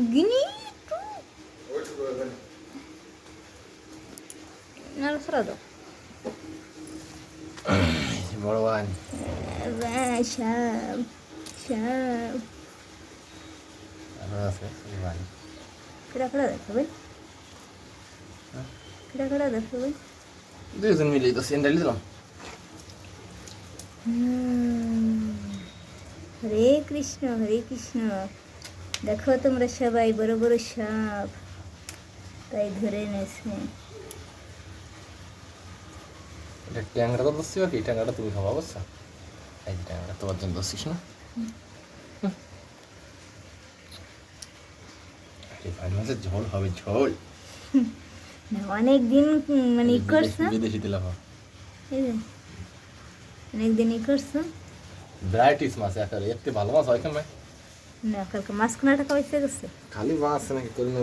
গিনি না সরা দাও বড় ওয়ান সাপ সাপ আরো আছে ওয়ান কেডা কেডা দেখো ভাই কেডা কেডা দেখো ভাই দুজন মিলেই তো সেন্ডালি দিলাম হরে কৃষ্ণ দেখো তোমরা সবাই বড় বড় সাপ তাই ধরে এনেছে এটা ট্যাংরা তো দোষি কি ট্যাংরাটা তুমি খাওয়া বুঝছো এই যে ট্যাংরা তোমার জন্য দোষিস না এই ভাই মাছের ঝোল হবে ঝোল না অনেক দিন মানে ই করছো বিদেশি দিলাম এই যে অনেক দিন ই করছো ভ্যারাইটিস মাছ একেবারে এত ভালো মাছ হয় কেমন না কালকে মাছ কোনাটা খাওয়াইছে গেছে খালি মাছ নাকি করি না